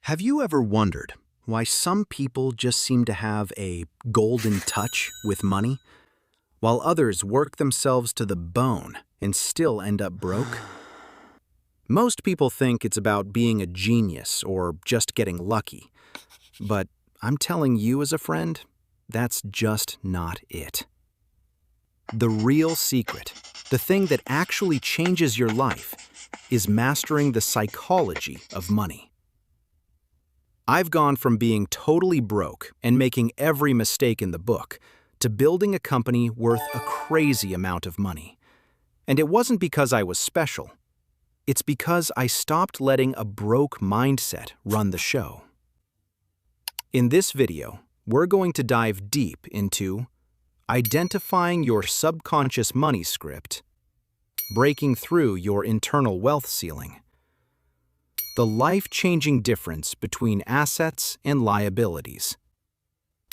Have you ever wondered why some people just seem to have a golden touch with money, while others work themselves to the bone and still end up broke? Most people think it's about being a genius or just getting lucky. But I'm telling you as a friend, that's just not it. The real secret, the thing that actually changes your life, is mastering the psychology of money. I've gone from being totally broke and making every mistake in the book to building a company worth a crazy amount of money. And it wasn't because I was special. It's because I stopped letting a broke mindset run the show. In this video, we're going to dive deep into identifying your subconscious money script, breaking through your internal wealth ceiling, the life-changing difference between assets and liabilities,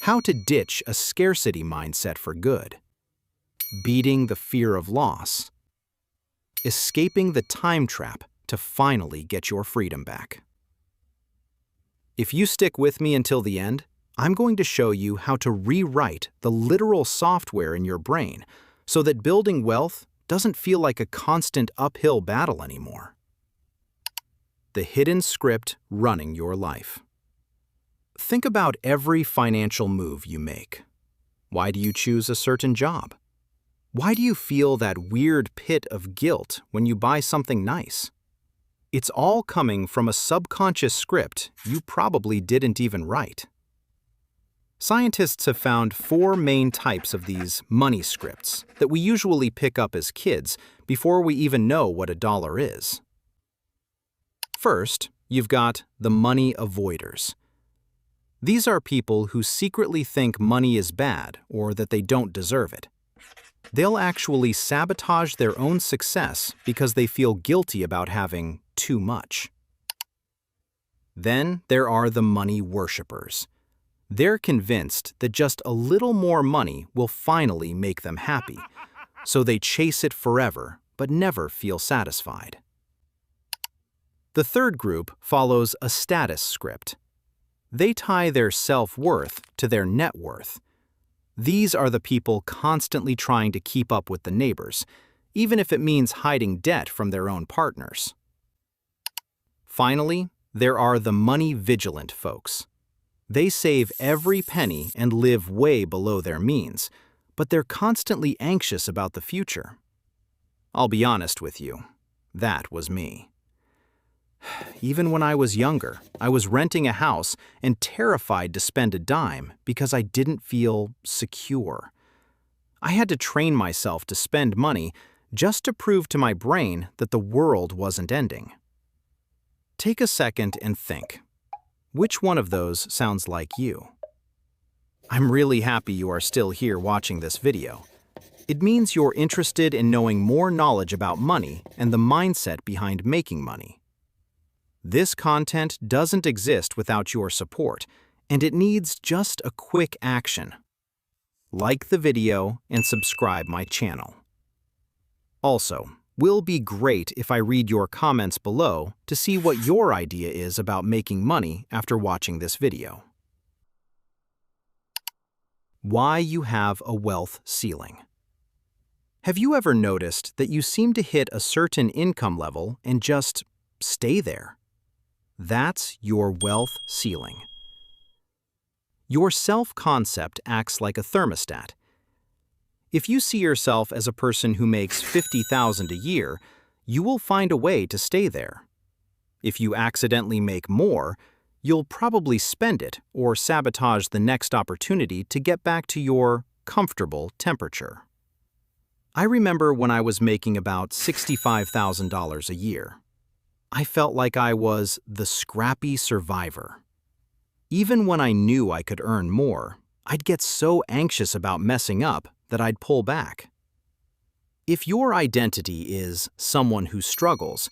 how to ditch a scarcity mindset for good, beating the fear of loss, escaping the time trap to finally get your freedom back. If you stick with me until the end, I'm going to show you how to rewrite the literal software in your brain so that building wealth doesn't feel like a constant uphill battle anymore. The hidden script running your life. Think about every financial move you make. Why do you choose a certain job? Why do you feel that weird pit of guilt when you buy something nice? It's all coming from a subconscious script you probably didn't even write. Scientists have found 4 main types of these money scripts that we usually pick up as kids before we even know what a dollar is. First, you've got the money avoiders. These are people who secretly think money is bad or that they don't deserve it. They'll actually sabotage their own success because they feel guilty about having too much. Then there are the money worshippers. They're convinced that just a little more money will finally make them happy, so they chase it forever but never feel satisfied. The third group follows a status script. They tie their self-worth to their net worth. These are the people constantly trying to keep up with the neighbors, even if it means hiding debt from their own partners. Finally, there are the money vigilant folks. They save every penny and live way below their means, but they're constantly anxious about the future. I'll be honest with you, that was me. Even when I was younger, I was renting a house and terrified to spend a dime because I didn't feel secure. I had to train myself to spend money just to prove to my brain that the world wasn't ending. Take a second and think. Which one of those sounds like you? I'm really happy you are still here watching this video. It means you're interested in knowing more knowledge about money and the mindset behind making money. This content doesn't exist without your support, and it needs just a quick action. Like the video and subscribe my channel. Also, will be great if I read your comments below to see what your idea is about making money after watching this video. Why you have a wealth ceiling. Have you ever noticed that you seem to hit a certain income level and just stay there? That's your wealth ceiling. Your self-concept acts like a thermostat. If you see yourself as a person who makes $50,000 a year, you will find a way to stay there. If you accidentally make more, you'll probably spend it or sabotage the next opportunity to get back to your comfortable temperature. I remember when I was making about $65,000 a year. I felt like I was the scrappy survivor. Even when I knew I could earn more, I'd get so anxious about messing up that I'd pull back. If your identity is someone who struggles,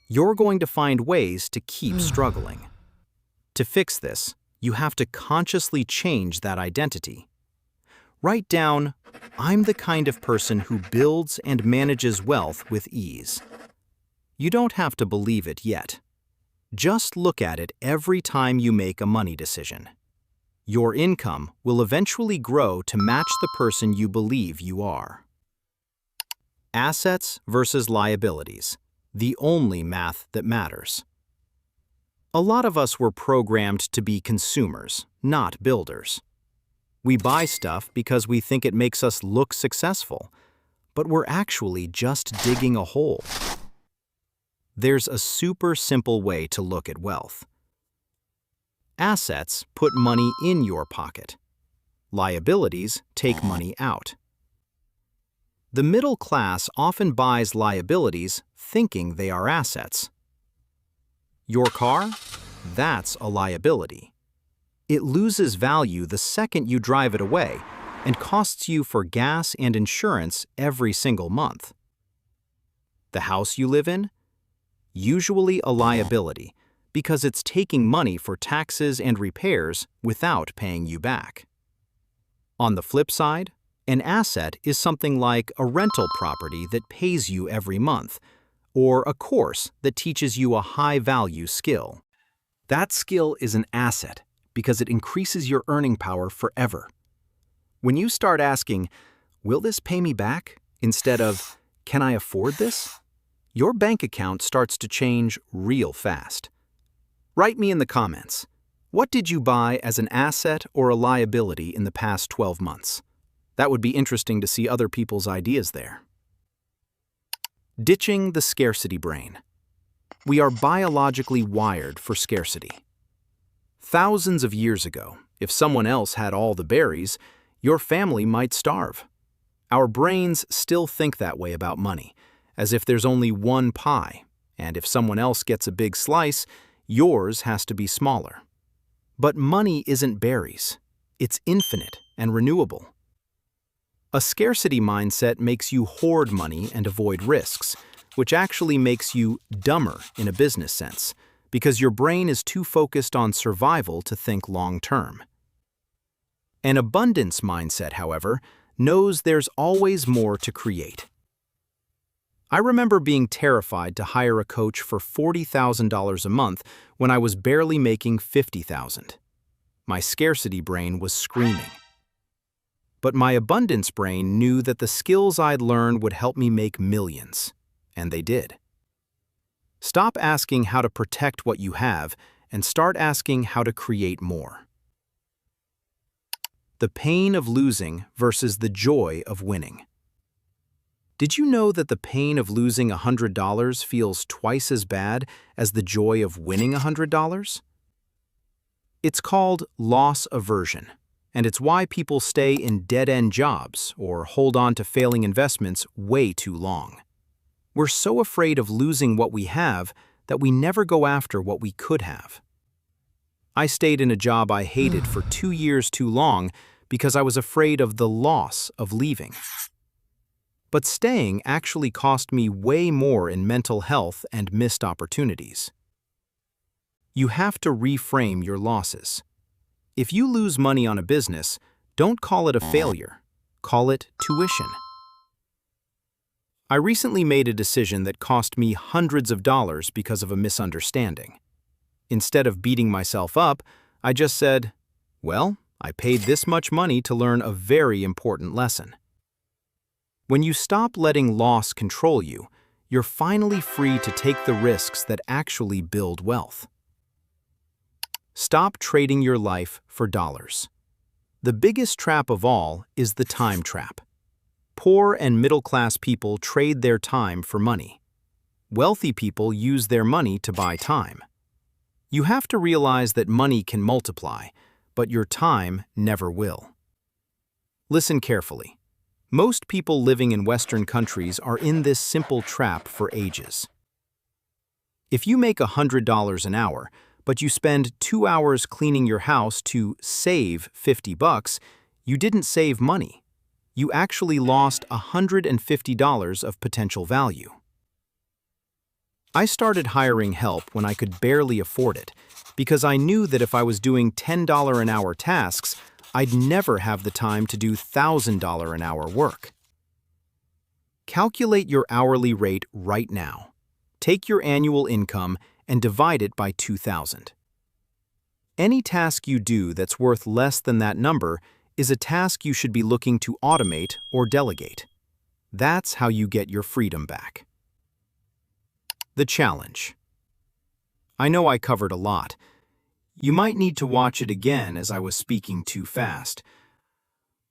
you're going to find ways to keep struggling. To fix this, you have to consciously change that identity. Write down, "I'm the kind of person who builds and manages wealth with ease." You don't have to believe it yet. Just look at it every time you make a money decision. Your income will eventually grow to match the person you believe you are. Assets versus liabilities, the only math that matters. A lot of us were programmed to be consumers, not builders. We buy stuff because we think it makes us look successful, but we're actually just digging a hole. There's a super simple way to look at wealth. Assets put money in your pocket. Liabilities take money out. The middle class often buys liabilities thinking they are assets. Your car? That's a liability. It loses value the second you drive it away and costs you for gas and insurance every single month. The house you live in? Usually a liability because it's taking money for taxes and repairs without paying you back. On the flip side, an asset is something like a rental property that pays you every month, or a course that teaches you a high-value skill. That skill is an asset because it increases your earning power forever. When you start asking, "Will this pay me back?" instead of, "Can I afford this?" your bank account starts to change real fast. Write me in the comments, what did you buy as an asset or a liability in the past 12 months? That would be interesting to see other people's ideas there. Ditching the scarcity brain. We are biologically wired for scarcity. Thousands of years ago, if someone else had all the berries, your family might starve. Our brains still think that way about money, as if there's only one pie, and if someone else gets a big slice, yours has to be smaller. But money isn't berries. It's infinite and renewable. A scarcity mindset makes you hoard money and avoid risks, which actually makes you dumber in a business sense, because your brain is too focused on survival to think long-term. An abundance mindset, however, knows there's always more to create. I remember being terrified to hire a coach for $40,000 a month when I was barely making $50,000. My scarcity brain was screaming. But my abundance brain knew that the skills I'd learned would help me make millions, and they did. Stop asking how to protect what you have and start asking how to create more. The pain of losing versus the joy of winning. Did you know that the pain of losing $100 feels twice as bad as the joy of winning $100? It's called loss aversion, and it's why people stay in dead-end jobs or hold on to failing investments way too long. We're so afraid of losing what we have that we never go after what we could have. I stayed in a job I hated for 2 years too long because I was afraid of the loss of leaving. But staying actually cost me way more in mental health and missed opportunities. You have to reframe your losses. If you lose money on a business, don't call it a failure. Call it tuition. I recently made a decision that cost me hundreds of dollars because of a misunderstanding. Instead of beating myself up, I just said, well, I paid this much money to learn a very important lesson. When you stop letting loss control you, you're finally free to take the risks that actually build wealth. Stop trading your life for dollars. The biggest trap of all is the time trap. Poor and middle-class people trade their time for money. Wealthy people use their money to buy time. You have to realize that money can multiply, but your time never will. Listen carefully. Most people living in Western countries are in this simple trap for ages. If you make $100 an hour, but you spend 2 hours cleaning your house to save $50, you didn't save money. You actually lost $150 of potential value. I started hiring help when I could barely afford it, because I knew that if I was doing $10 an hour tasks, I'd never have the time to do $1,000 an hour work. Calculate your hourly rate right now. Take your annual income and divide it by 2,000. Any task you do that's worth less than that number is a task you should be looking to automate or delegate. That's how you get your freedom back. The challenge. I know I covered a lot. You might need to watch it again as I was speaking too fast.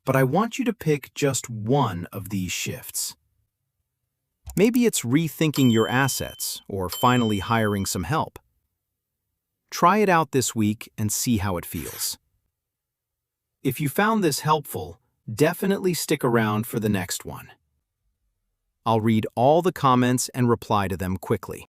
But I want you to pick just one of these shifts. Maybe it's rethinking your assets or finally hiring some help. Try it out this week and see how it feels. If you found this helpful, definitely stick around for the next one. I'll read all the comments and reply to them quickly.